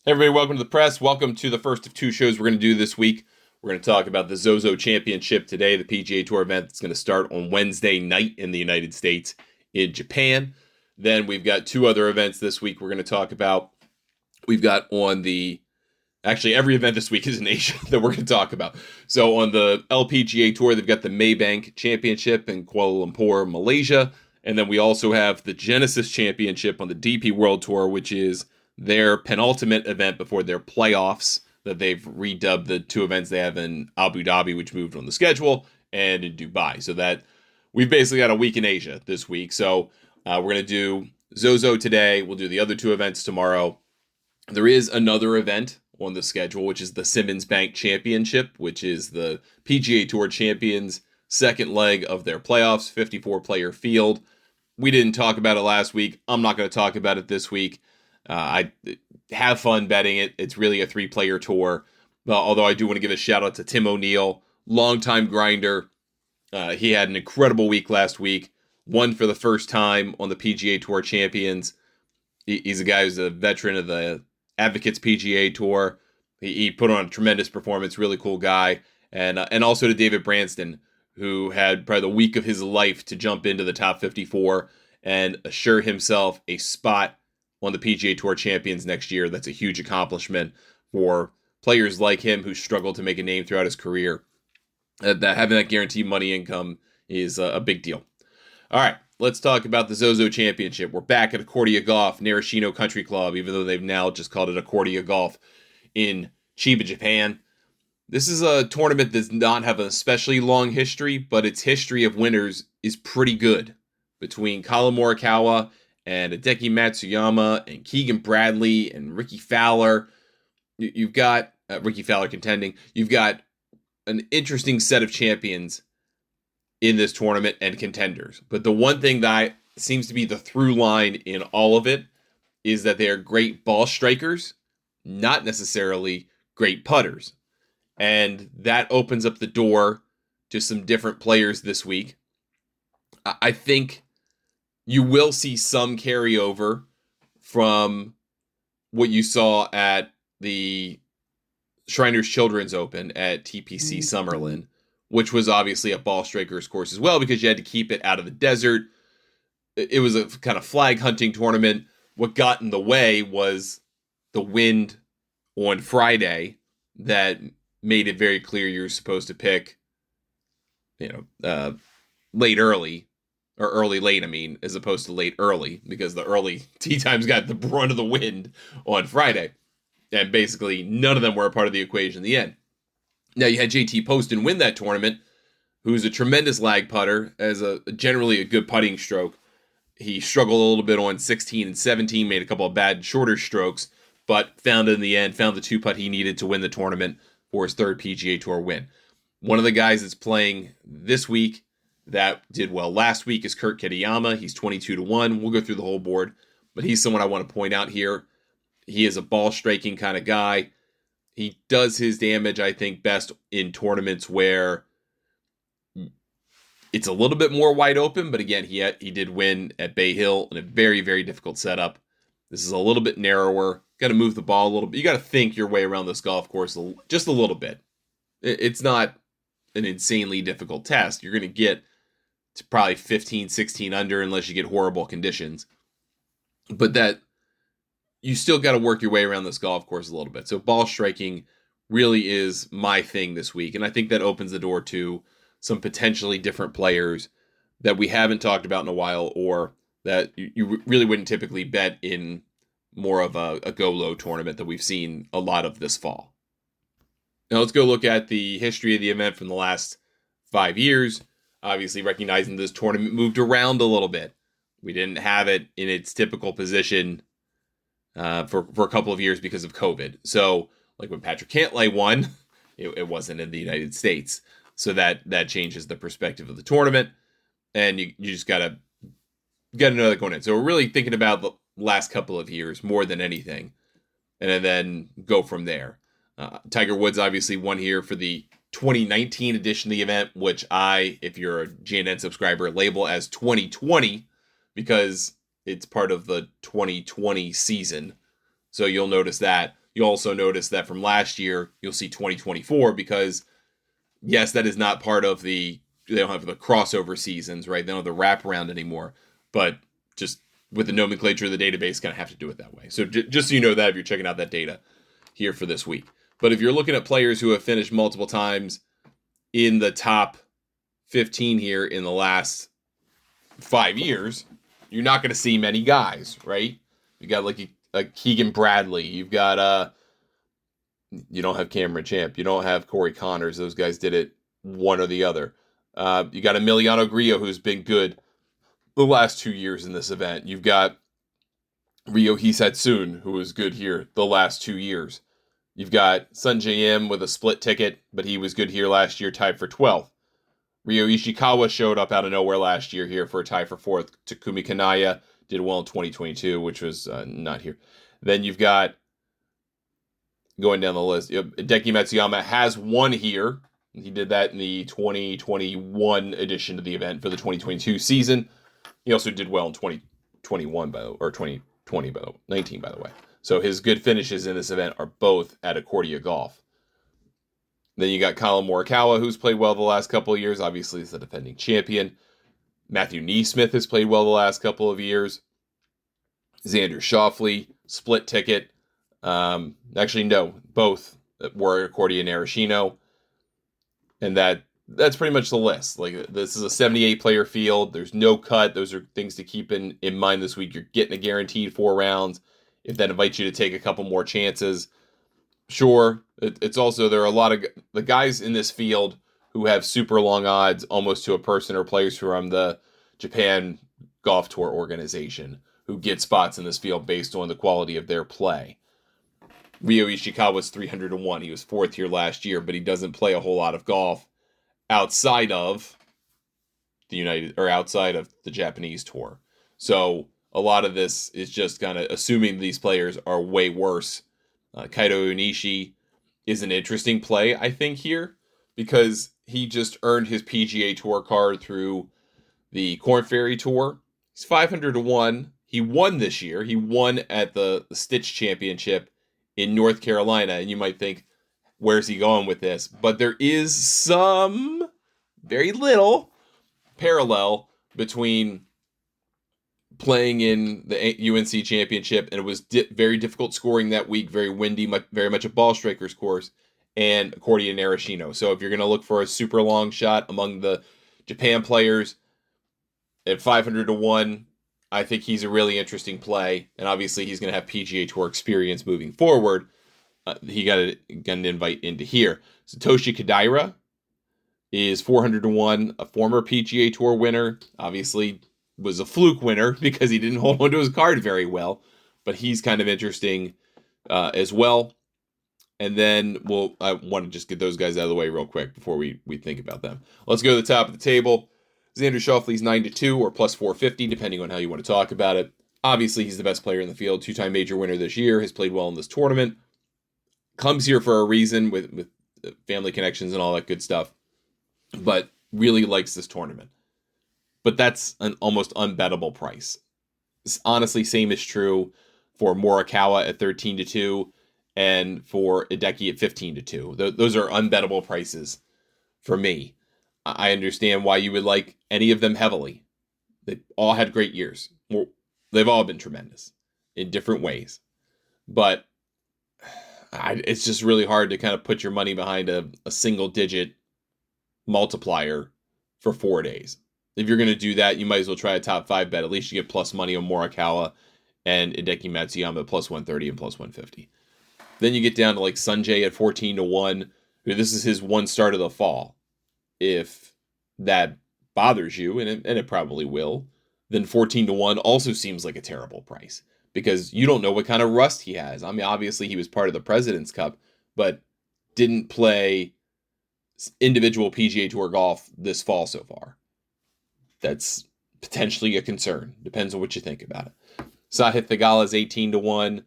Hey everybody, welcome to the press. Welcome to the first of two shows we're going to do this week. We're going to talk about the Zozo Championship today, the PGA Tour event that's going to start on Wednesday night in the United States in Japan. Then we've got two other events this week we're going to talk about. We've got actually every event this week is in Asia that we're going to talk about. So on the LPGA Tour, they've got the Maybank Championship in Kuala Lumpur, Malaysia. And then we also have the Genesis Championship on the DP World Tour, which is their penultimate event before their playoffs that they've redubbed the two events they have in Abu Dhabi, which moved on the schedule, and in Dubai. So that we've basically got a week in Asia this week. So we're going to do Zozo today. We'll do the other two events tomorrow. There is another event on the schedule, which is the Simmons Bank Championship, which is the PGA Tour champions' second leg of their playoffs, 54-player field. We didn't talk about it last week. I'm not going to talk about it this week. I have fun betting it. It's really a three-player tour. Although I do want to give a shout out to Tim O'Neill, longtime grinder. He had an incredible week last week. Won for the first time on the PGA Tour champions. He's a guy who's a veteran of the Advocates PGA Tour. He put on a tremendous performance. Really cool guy. And also to David Branston, who had probably the week of his life to jump into the top 54 and assure himself a spot on the PGA Tour champions next year. That's a huge accomplishment for players like him who struggled to make a name throughout his career. That having that guaranteed money income is a big deal. All right, let's talk about the Zozo Championship. We're back at Accordia Golf, Narashino Country Club, even though they've now just called it Accordia Golf in Chiba, Japan. This is a tournament that does not have an especially long history, but its history of winners is pretty good. Between Colin Morikawa and Hideki Matsuyama and Keegan Bradley and Ricky Fowler, you've got Ricky Fowler contending. You've got an interesting set of champions in this tournament and contenders. But the one thing that seems to be the through line in all of it is that they are great ball strikers, not necessarily great putters. And that opens up the door to some different players this week. I think you will see some carryover from what you saw at the Shriners Children's Open at TPC Summerlin, which was obviously a ball striker's course as well because you had to keep it out of the desert. It was a kind of flag hunting tournament. What got in the way was the wind on Friday that made it very clear you're supposed to pick, late early, or early late, as opposed to late early, because the early tee times got the brunt of the wind on Friday. And basically, none of them were a part of the equation in the end. Now, you had JT Poston win that tournament, who's a tremendous lag putter, as generally a good putting stroke. He struggled a little bit on 16 and 17, made a couple of bad shorter strokes, but found the two-putt he needed to win the tournament for his third PGA Tour win. One of the guys that's playing this week that did well last week is Kurt Kitayama. He's 22-1. We'll go through the whole board, but he's someone I want to point out here. He is a ball striking kind of guy. He does his damage, I think, best in tournaments where it's a little bit more wide open, but again, he did win at Bay Hill in a very, very difficult setup. This is a little bit narrower. Got to move the ball a little bit. You got to think your way around this golf course just a little bit. It's not an insanely difficult test. You're going to get to probably 15, 16 under unless you get horrible conditions. But that you still got to work your way around this golf course a little bit. So ball striking really is my thing this week. And I think that opens the door to some potentially different players that we haven't talked about in a while, or that you really wouldn't typically bet in more of a go low tournament that we've seen a lot of this fall. Now let's go look at the history of the event from the last 5 years. Obviously recognizing this tournament moved around a little bit. We didn't have it in its typical position for a couple of years because of COVID. So like when Patrick Cantlay won, it wasn't in the United States. So that changes the perspective of the tournament. And you just got to know that going in. So we're really thinking about the last couple of years more than anything. And then go from there. Tiger Woods obviously won here for the 2019 edition of the event, which I, if you're a JNN subscriber, label as 2020 because it's part of the 2020 season. So you'll notice that. You'll also notice that from last year, you'll see 2024 because, yes, that is not part of they don't have the crossover seasons, right? They don't have the wraparound anymore. But just with the nomenclature of the database, kind of have to do it that way. So just so you know that if you're checking out that data here for this week. But if you're looking at players who have finished multiple times in the top 15 here in the last 5 years, you're not going to see many guys, right? You got like a Keegan Bradley. You've got you don't have Cameron Champ. You don't have Corey Connors. Those guys did it one or the other. You got Emiliano Grillo, who's been good the last 2 years in this event. You've got Ryo Hisatsune, who was good here the last 2 years. You've got Sunjae Im with a split ticket, but he was good here last year, tied for 12th. Ryo Ishikawa showed up out of nowhere last year here for a tie for 4th. Takumi Kanaya did well in 2022, which was not here. Then you've got, going down the list, Hideki Matsuyama has won here. He did that in the 2021 edition of the event for the 2022 season. He also did well in 2021, or 2020, 19, by the way. So his good finishes in this event are both at Accordia Golf. Then you got Colin Morikawa, who's played well the last couple of years. Obviously, he's the defending champion. Matthew Neesmith has played well the last couple of years. Xander Schauffele, split ticket. Actually, no, both were Accordia and Arashino. And that's pretty much the list. Like, this is a 78-player field. There's no cut. Those are things to keep in mind this week. You're getting a guaranteed 4 rounds. If that invites you to take a couple more chances, sure. It's also, there are a lot of the guys in this field who have super long odds almost to a person, or players from the Japan Golf Tour organization who get spots in this field based on the quality of their play. Ryo Ishikawa's 300-1. He was 4th here last year, but he doesn't play a whole lot of golf outside of outside of the Japanese tour. So a lot of this is just kind of assuming these players are way worse. Kaito Onishi is an interesting play, I think, here, because he just earned his PGA Tour card through the Korn Ferry Tour. He's 500-1. He won this year. He won at the Stitch Championship in North Carolina, and you might think, where's he going with this? But there is some, very little, parallel between playing in the UNC Championship, and it was very difficult scoring that week, very windy, very much a ball striker's course, and Accordia and Arashino. So if you're going to look for a super long shot among the Japan players at 500-1, I think he's a really interesting play, and obviously he's going to have PGA Tour experience moving forward. He got an invite into here. Satoshi Kodaira is 400-1, a former PGA Tour winner. Obviously was a fluke winner because he didn't hold onto his card very well, but he's kind of interesting as well. And then I want to just get those guys out of the way real quick before we think about them. Let's go to the top of the table. Xander Schauffele's 9-2 or plus 450, depending on how you want to talk about it. Obviously, he's the best player in the field, 2-time major winner this year, has played well in this tournament. Comes here for a reason with family connections and all that good stuff, but really likes this tournament. But that's an almost unbettable price. Honestly, same is true for Morikawa at 13-2 and for Hideki at 15-2. Those are unbettable prices for me. I understand why you would like any of them heavily. They all had great years. They've all been tremendous in different ways. But it's just really hard to kind of put your money behind a single-digit multiplier for 4 days. If you're going to do that, you might as well try a top 5 bet. At least you get plus money on Morikawa and Hideki Matsuyama at plus 130 and plus 150. Then you get down to like Sunjae at 14-1. This is his one start of the fall. If that bothers you, and it probably will, then 14-1 also seems like a terrible price because you don't know what kind of rust he has. I mean, obviously he was part of the President's Cup, but didn't play individual PGA Tour golf this fall so far. That's potentially a concern. Depends on what you think about it. Sahith Theegala is 18-1.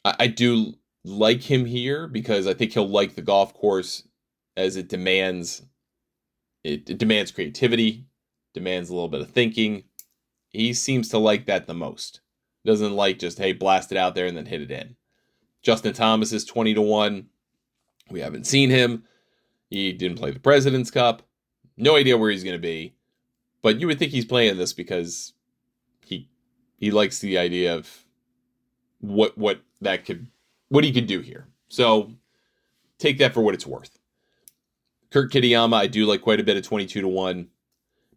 I do like him here because I think he'll like the golf course as it demands creativity, demands a little bit of thinking. He seems to like that the most. Doesn't like just, hey, blast it out there and then hit it in. Justin Thomas is 20-1. We haven't seen him. He didn't play the President's Cup. No idea where he's going to be. But you would think he's playing this because he likes the idea of what he could do here. So take that for what it's worth. Kurt Kitayama, I do like quite a bit at 22-1.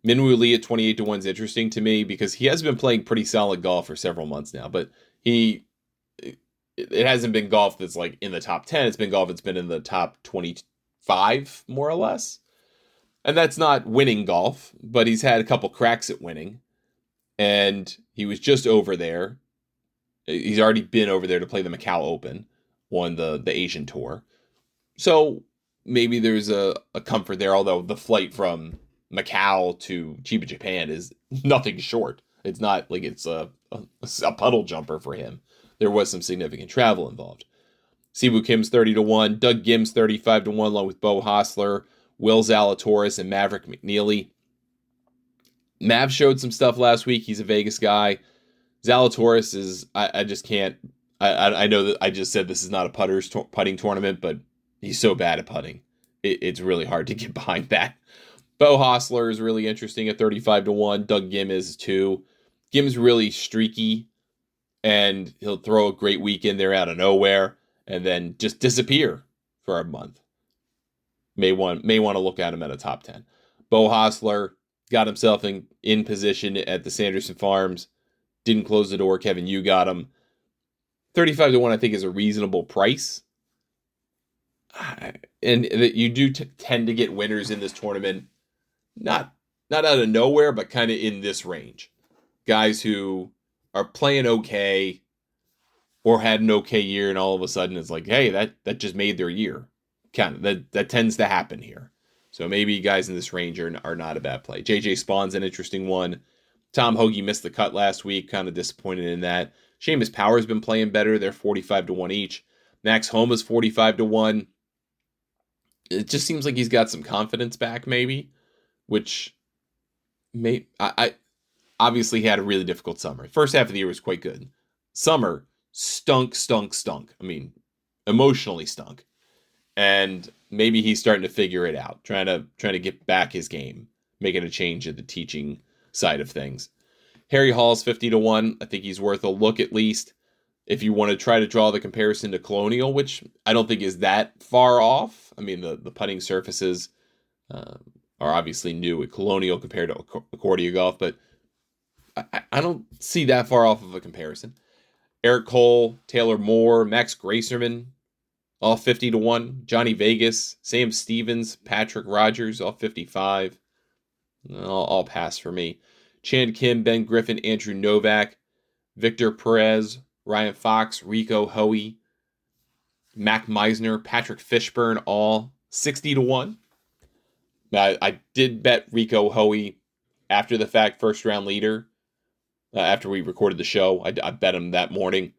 Minwoo Lee at 28-1 is interesting to me because he has been playing pretty solid golf for several months now, but it hasn't been golf that's like in the top 10. It's been golf that's been in the top 25, more or less. And that's not winning golf, but he's had a couple cracks at winning. And he was just over there. He's already been over there to play the Macau Open, won the Asian Tour. So maybe there's a comfort there, although the flight from Macau to Chiba, Japan is nothing short. It's not like it's a puddle jumper for him. There was some significant travel involved. Siwoo Kim's 30-1, Doug Gim's 35-1, along with Beau Hossler, Will Zalatoris, and Maverick McNeely. Mav showed some stuff last week. He's a Vegas guy. Zalatoris is, I just can't, I know that I just said this is not a putting tournament, but he's so bad at putting. It's really hard to get behind that. Beau Hossler is really interesting at 35-1. Doug Gim is too. Gim's really streaky, and he'll throw a great week in there out of nowhere, and then just disappear for a month. May want to look at him at a top 10. Beau Hossler got himself in position at the Sanderson Farms. Didn't close the door. Kevin Yu got him. 35-1, I think, is a reasonable price. And that you do tend to get winners in this tournament. Not out of nowhere, but kind of in this range. Guys who are playing okay or had an okay year, and all of a sudden it's like, hey, that just made their year. Kind of that tends to happen here. So maybe guys in this range are not a bad play. JJ Spawn's an interesting one. Tom Hoagie missed the cut last week. Kind of disappointed in that. Seamus Power's been playing better. They're 45-1 each. Max Homa's 45-1. It just seems like he's got some confidence back, maybe, which I obviously had a really difficult summer. First half of the year was quite good. Summer stunk. I mean, emotionally stunk. And maybe he's starting to figure it out, trying to get back his game, making a change at the teaching side of things. Harry Hall's 50-1. I think he's worth a look at least. If you want to try to draw the comparison to Colonial, which I don't think is that far off. I mean, the putting surfaces are obviously new at Colonial compared to Accordia Golf, but I don't see that far off of a comparison. Eric Cole, Taylor Moore, Max Gracerman, all 50-1. Johnny Vegas, Sam Stevens, Patrick Rogers, all 55. All pass for me. Chan Kim, Ben Griffin, Andrew Novak, Victor Perez, Ryan Fox, Rico Hoey, Mac Meisner, Patrick Fishburne, all 60-1. I did bet Rico Hoey after the fact, first round leader. After we recorded the show, I bet him that morning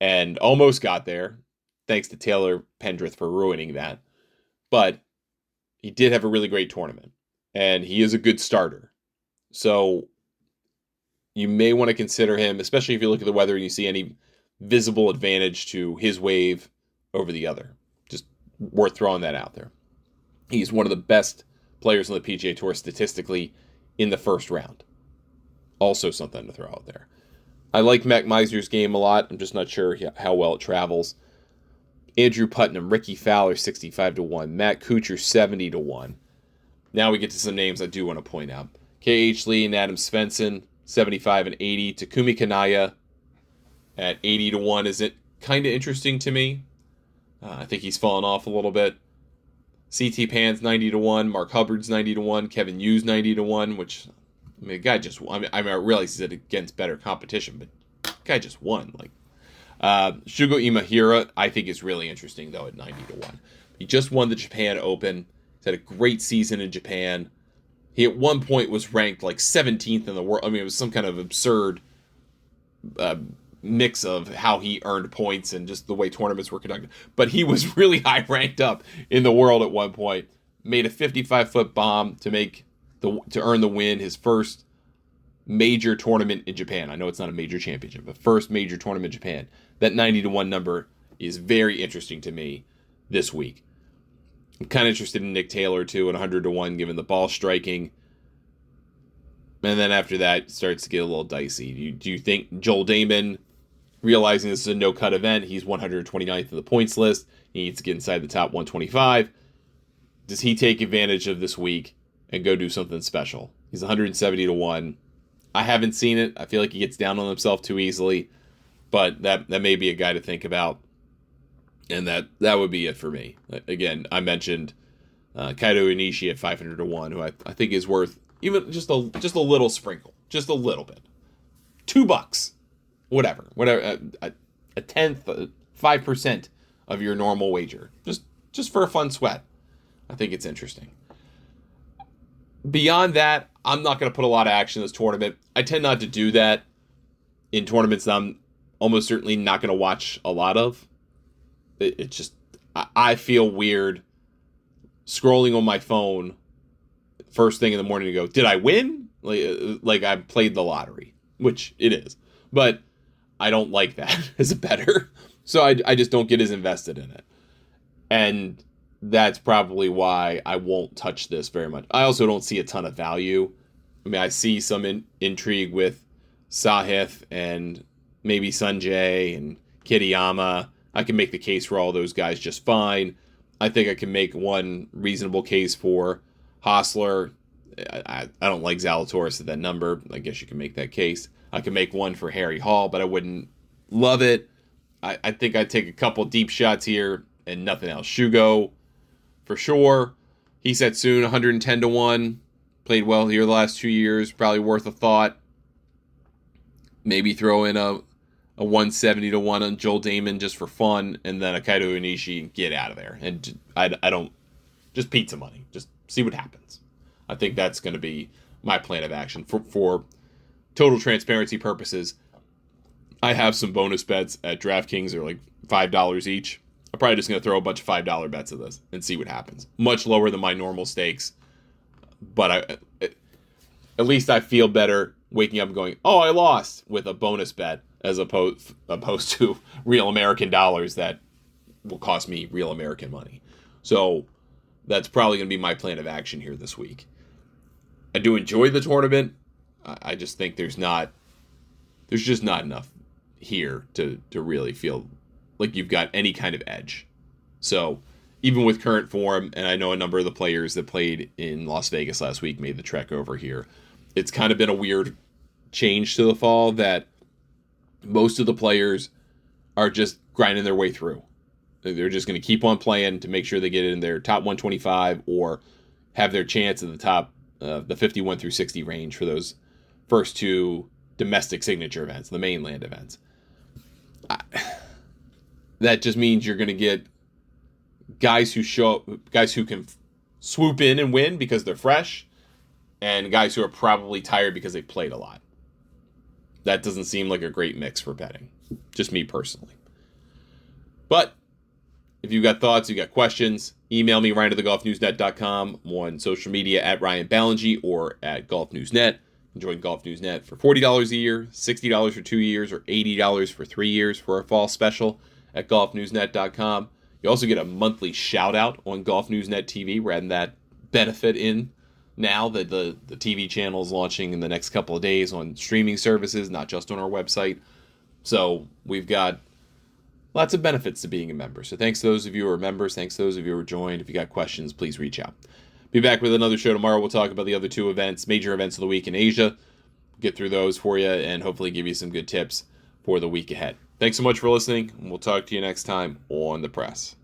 and almost got there. Thanks to Taylor Pendrith for ruining that. But he did have a really great tournament. And he is a good starter. So you may want to consider him, especially if you look at the weather and you see any visible advantage to his wave over the other. Just worth throwing that out there. He's one of the best players on the PGA Tour statistically in the first round. Also something to throw out there. I like Mac Meisner's game a lot. I'm just not sure how well it travels. Andrew Putnam, Ricky Fowler, 65-1. Matt Kuchar, 70-1. Now we get to some names I do want to point out. K.H. Lee and Adam Svensson, 75 and 80. Takumi Kanaya at 80-1 is it kind of interesting to me. I think he's fallen off a little bit. C.T. Pan's 90-1. Mark Hubbard's 90-1. Kevin Yu's 90-1, which, I mean, the guy just won. I realize he's against better competition, but the guy just won. Shugo Imahira, I think, is really interesting, though, at 90-1. He just won the Japan Open. He's had a great season in Japan. He at one point was ranked like 17th in the world. I mean, it was some kind of absurd mix of how he earned points and just the way tournaments were conducted. But he was really high ranked up in the world at one point. Made a 55-foot bomb to earn the win, his first major tournament in Japan. I know it's not a major championship, but first major tournament in Japan. That 90-1 number is very interesting to me this week. I'm kind of interested in Nick Taylor, too, at 100-1, given the ball striking. And then after that, it starts to get a little dicey. Do you think Joel Damon, realizing this is a no-cut event, he's 129th in the points list, he needs to get inside the top 125. Does he take advantage of this week and go do something special? He's 170-1. I haven't seen it. I feel like he gets down on himself too easily. But that may be a guy to think about. And that would be it for me. Again, I mentioned Kaito Inishi at 500-1, who I think is worth even just a little sprinkle. Just a little bit. $2. Whatever. A tenth, 5% of your normal wager. Just for a fun sweat. I think it's interesting. Beyond that, I'm not going to put a lot of action in this tournament. I tend not to do that in tournaments that I'm almost certainly not going to watch a lot of. It just, I feel weird scrolling on my phone first thing in the morning to go, did I win? Like I played the lottery, which it is. But I don't like that as a bettor. So I just don't get as invested in it. And that's probably why I won't touch this very much. I also don't see a ton of value. I mean, I see some intrigue with Sahith and maybe Sanjay and Kitayama. I can make the case for all those guys just fine. I think I can make one reasonable case for Hostler. I don't like Zalatoris at that number. I guess you can make that case. I can make one for Harry Hall, but I wouldn't love it. I think I'd take a couple deep shots here and nothing else. Shugo, for sure. He said soon, 110-1. Played well here the last 2 years. Probably worth a thought. Maybe throw in a 170-1 on Joel Damon just for fun, and then a Kaito Inishi, get out of there. And I don't, just pizza money. Just see what happens. I think that's going to be my plan of action. For total transparency purposes, I have some bonus bets at DraftKings. They're like $5 each. I'm probably just going to throw a bunch of $5 bets at this and see what happens. Much lower than my normal stakes. But at least I feel better waking up and going, oh, I lost, with a bonus bet as opposed to real American dollars that will cost me real American money. So that's probably going to be my plan of action here this week. I do enjoy the tournament. I just think there's just not enough here to really feel like you've got any kind of edge. So even with current form, and I know a number of the players that played in Las Vegas last week made the trek over here, it's kind of been a weird change to the fall that most of the players are just grinding their way through. They're just going to keep on playing to make sure they get in their top 125 or have their chance at the top, the 51 through 60 range for those first two domestic signature events, the mainland events. That just means you're going to get guys who can swoop in and win because they're fresh, and guys who are probably tired because they played a lot. That doesn't seem like a great mix for betting. Just me personally. But if you've got thoughts, you got questions, email me, ryan@thegolfnewsnet.com, on social media at Ryan Ballingy or at Golf News Net. Join Golf News Net for $40 a year, $60 for 2 years, or $80 for 3 years for a fall special at golfnewsnet.com. You also get a monthly shout out on Golf News Net TV. We're adding that benefit in now that the TV channel is launching in the next couple of days on streaming services, not just on our website. So we've got lots of benefits to being a member. So thanks to those of you who are members. Thanks to those of you who are joined. If you got questions, please reach out. Be back with another show tomorrow. We'll talk about the other two events, major events of the week in Asia. Get through those for you and hopefully give you some good tips for the week ahead. Thanks so much for listening, and we'll talk to you next time on The Press.